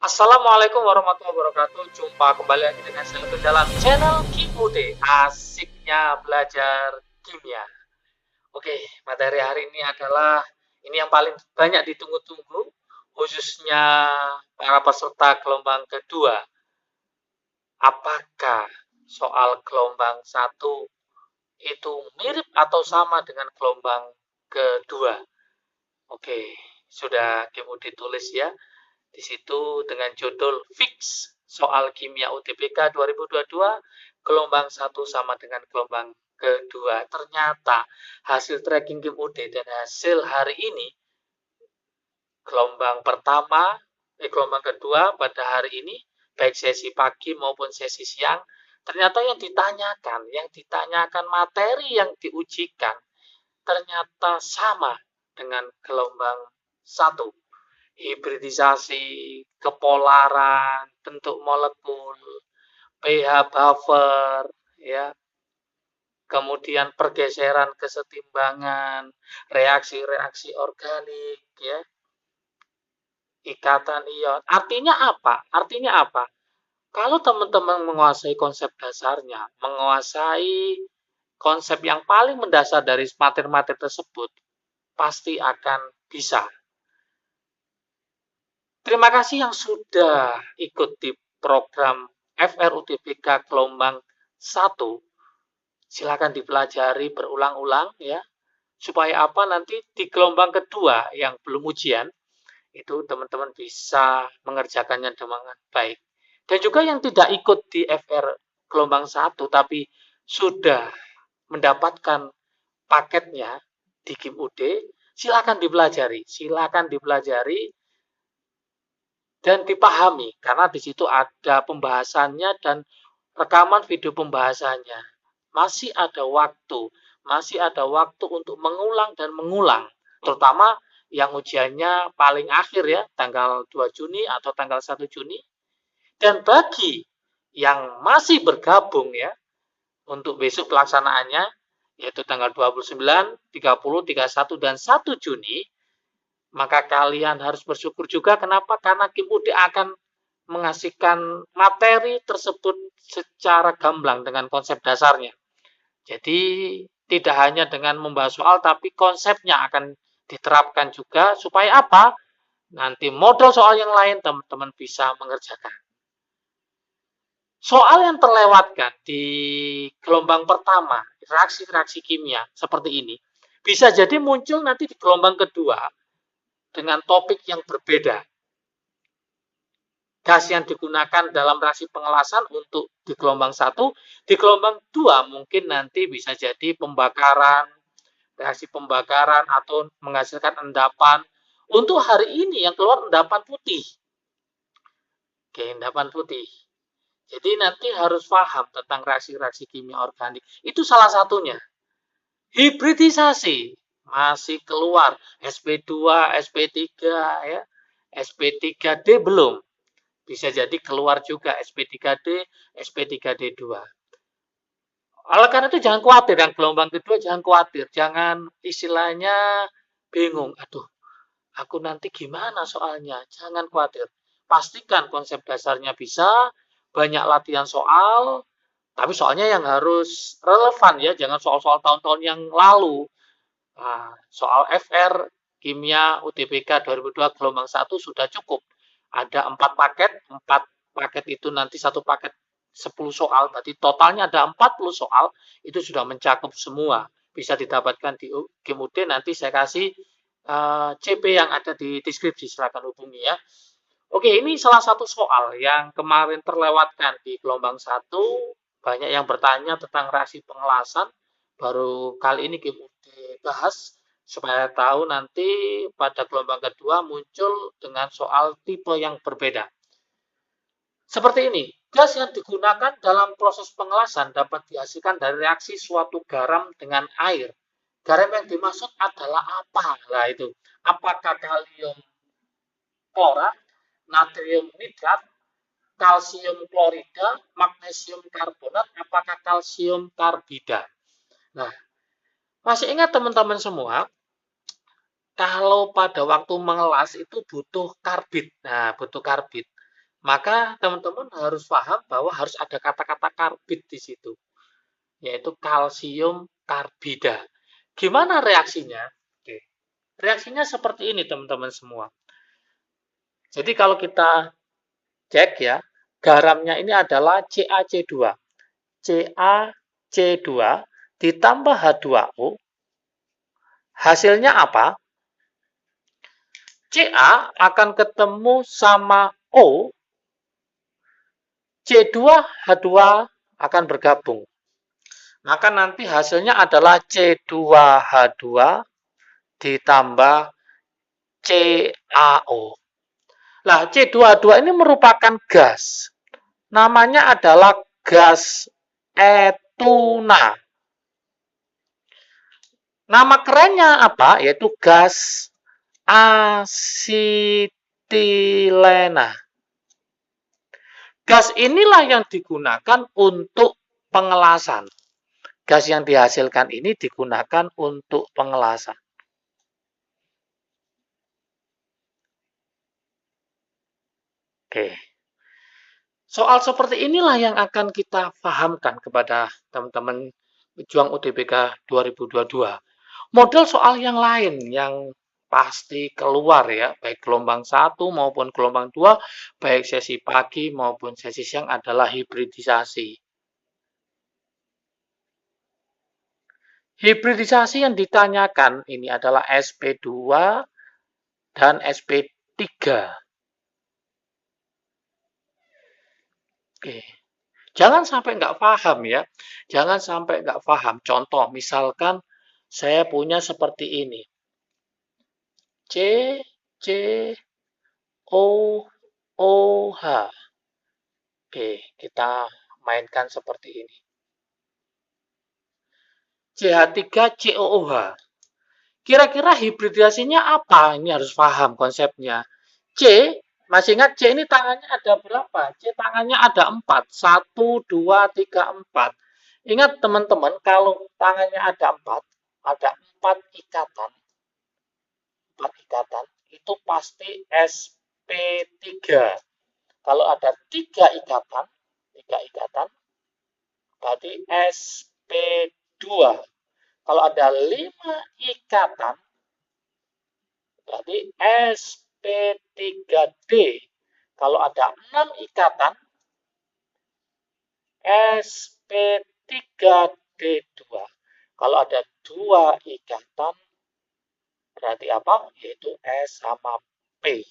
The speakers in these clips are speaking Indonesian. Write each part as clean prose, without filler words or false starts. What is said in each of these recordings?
Assalamualaikum warahmatullahi wabarakatuh. Jumpa kembali lagi dengan saya dalam channel Kimude. Asiknya belajar kimia. Oke, materi hari ini adalah ini yang paling banyak ditunggu-tunggu, khususnya para peserta gelombang kedua. Apakah soal gelombang satu itu mirip atau sama dengan gelombang kedua? Oke, sudah Kimude tulis ya. Di situ dengan judul Fix Soal Kimia UTBK 2022 gelombang 1 sama dengan gelombang kedua. Ternyata hasil tracking Kim UD dan hasil hari ini gelombang gelombang kedua pada hari ini baik sesi pagi maupun sesi siang, ternyata yang ditanyakan materi yang diujikan ternyata sama dengan gelombang 1. Hibridisasi, kepolaran, bentuk molekul, pH buffer, ya, kemudian pergeseran kesetimbangan, reaksi-reaksi organik, ya, ikatan ion. Artinya apa? Kalau teman-teman menguasai konsep dasarnya, menguasai konsep yang paling mendasar dari materi-materi tersebut, pasti akan bisa. Terima kasih yang sudah ikut di program FRUTBK gelombang 1. Silakan dipelajari berulang-ulang ya. Supaya apa nanti di gelombang kedua yang belum ujian, itu teman-teman bisa mengerjakannya dengan baik. Dan juga yang tidak ikut di FR gelombang 1 tapi sudah mendapatkan paketnya di KIM-UD, silakan dipelajari dan dipahami karena di situ ada pembahasannya dan rekaman video pembahasannya. Masih ada waktu untuk mengulang dan mengulang, terutama yang ujiannya paling akhir ya, tanggal 2 Juni atau tanggal 1 Juni. Dan bagi yang masih bergabung ya, untuk besok pelaksanaannya, yaitu tanggal 29, 30, 31, dan 1 Juni, maka kalian harus bersyukur juga. Kenapa? Karena Kim UD akan mengasihkan materi tersebut secara gamblang dengan konsep dasarnya. Jadi tidak hanya dengan membahas soal, tapi konsepnya akan diterapkan juga. Supaya apa? Nanti model soal yang lain teman-teman bisa mengerjakan. Soal yang terlewatkan di gelombang pertama, reaksi-reaksi kimia seperti ini, bisa jadi muncul nanti di gelombang kedua dengan topik yang berbeda. Gas yang digunakan dalam reaksi pengelasan untuk di gelombang 1, di gelombang 2 mungkin nanti bisa jadi pembakaran, reaksi pembakaran atau menghasilkan endapan. Untuk hari ini yang keluar endapan putih. Oke, endapan putih. Jadi nanti harus paham tentang reaksi-reaksi kimia organik. Itu salah satunya. Hibridisasi masih keluar sp2, sp3 ya. sp3d belum. Bisa jadi keluar juga sp3d, sp3d2. Oleh karena itu jangan khawatir, yang gelombang kedua jangan khawatir, jangan istilahnya bingung. Aduh, aku nanti gimana soalnya? Jangan khawatir. Pastikan konsep dasarnya bisa, banyak latihan soal, tapi soalnya yang harus relevan ya, jangan soal-soal tahun-tahun yang lalu. Nah, soal FR Kimia UTBK 2002 gelombang 1 sudah cukup. Ada 4 paket itu nanti satu paket 10 soal, berarti totalnya ada 40 soal, itu sudah mencakup semua. Bisa didapatkan di KIM-UD, nanti saya kasih CP yang ada di deskripsi, silakan hubungi ya. Oke, ini salah satu soal yang kemarin terlewatkan di gelombang 1, banyak yang bertanya tentang reaksi pengelasan, baru kali ini KIM-UD bahas, supaya tahu nanti pada gelombang kedua muncul dengan soal tipe yang berbeda. Seperti ini, gas yang digunakan dalam proses pengelasan dapat dihasilkan dari reaksi suatu garam dengan air. Garam yang dimaksud adalah apa? Nah itu, apakah kalium klorat, natrium nitrat, kalsium klorida, magnesium karbonat, apakah kalsium karbida? Nah, masih ingat teman-teman semua, kalau pada waktu mengelas itu butuh karbid. Nah, butuh karbid. Maka teman-teman harus paham bahwa harus ada kata-kata karbid di situ, yaitu kalsium karbida. Gimana reaksinya? Oke. Reaksinya seperti ini teman-teman semua. Jadi kalau kita cek ya, garamnya ini adalah CaC2. CaC2 ditambah H2O. Hasilnya apa? Ca akan ketemu sama O, C2H2 akan bergabung. Maka nanti hasilnya adalah C2H2 ditambah CaO. Nah, C2H2 ini merupakan gas. Namanya adalah gas etuna. Nama kerennya apa? Yaitu gas asetilena. Gas inilah yang digunakan untuk pengelasan. Gas yang dihasilkan ini digunakan untuk pengelasan. Oke. Soal seperti inilah yang akan kita pahamkan kepada teman-teman pejuang UTBK 2022. Model soal yang lain yang pasti keluar ya, baik gelombang 1 maupun gelombang 2, baik sesi pagi maupun sesi siang adalah hibridisasi. Hibridisasi yang ditanyakan ini adalah SP2 dan SP3. Oke. Jangan sampai nggak paham ya. Jangan sampai nggak paham. Contoh, misalkan saya punya seperti ini. C, C, O, O, H. Oke, kita mainkan seperti ini. CH3, COOH. Kira-kira hibridasinya apa? Ini harus paham konsepnya. C, masih ingat C ini tangannya ada berapa? C tangannya ada 4. 1, 2, 3, 4. Ingat teman-teman, kalau tangannya ada 4, ada 4 ikatan. 4 ikatan, itu pasti SP3. Kalau ada 3 ikatan, berarti SP2. Kalau ada 5 ikatan, berarti SP3D. Kalau ada 6 ikatan, SP3D2. Kalau ada 2 ikatan, berarti apa? Yaitu S sama P.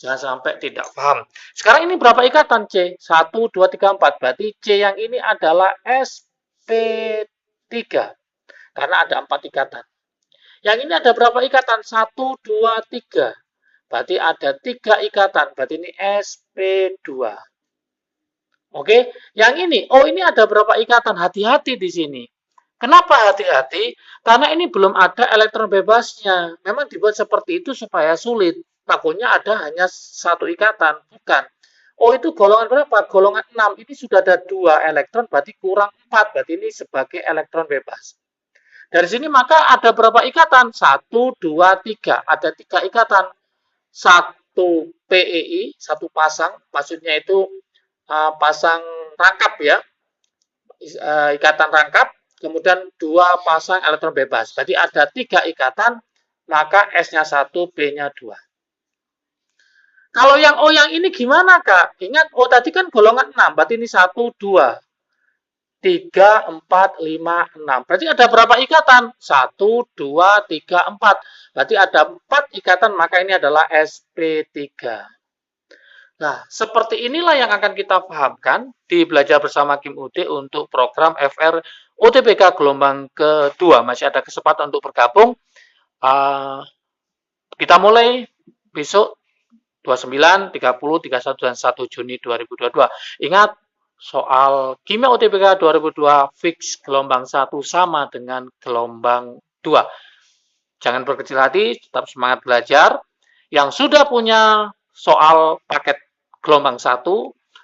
Jangan sampai tidak paham. Sekarang ini berapa ikatan C? 1, 2, 3, 4. Berarti C yang ini adalah SP3. Karena ada 4 ikatan. Yang ini ada berapa ikatan? 1, 2, 3. Berarti ada 3 ikatan. Berarti ini SP2. Oke, yang ini, oh ini ada berapa ikatan? Hati-hati di sini. Kenapa hati-hati? Karena ini belum ada elektron bebasnya. Memang dibuat seperti itu supaya sulit. Takutnya ada hanya 1 ikatan. Bukan. Oh itu golongan berapa? Golongan 6. Ini sudah ada 2 elektron, berarti kurang 4. Berarti ini sebagai elektron bebas. Dari sini maka ada berapa ikatan? 1, 2, 3. Ada 3 ikatan. 1 PEI, 1 pasang. Maksudnya itu pasang rangkap ya. Ikatan rangkap. Kemudian 2 pasang elektron bebas. Berarti ada 3 ikatan. Maka S-nya 1, B-nya 2. Kalau yang O yang ini gimana, Kak? Ingat, O tadi kan golongan 6. Berarti ini 1, 2. 3, 4, 5, 6. Berarti ada berapa ikatan? 1, 2, 3, 4. Berarti ada 4 ikatan, maka ini adalah SP3. Nah, seperti inilah yang akan kita pahamkan di Belajar Bersama Kim UD untuk program FR UTBK gelombang kedua. Masih ada kesempatan untuk bergabung. Kita mulai besok 29, 30, 31, dan 1 Juni 2022. Ingat, soal Kimia UTBK 2002 fix gelombang 1 sama dengan gelombang 2. Jangan berkecil hati, tetap semangat belajar. Yang sudah punya soal paket gelombang 1,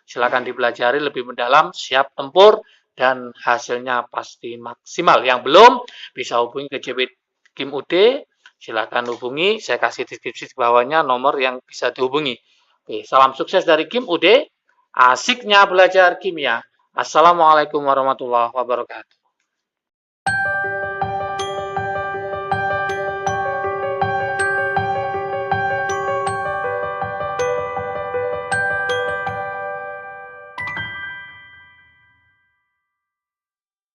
silakan dipelajari lebih mendalam, siap tempur, dan hasilnya pasti maksimal. Yang belum, bisa hubungi ke JB Kim UD, silakan hubungi, saya kasih deskripsi di bawahnya nomor yang bisa dihubungi. Oke, salam sukses dari Kim Ude. Asiknya belajar kimia. Assalamualaikum warahmatullahi wabarakatuh.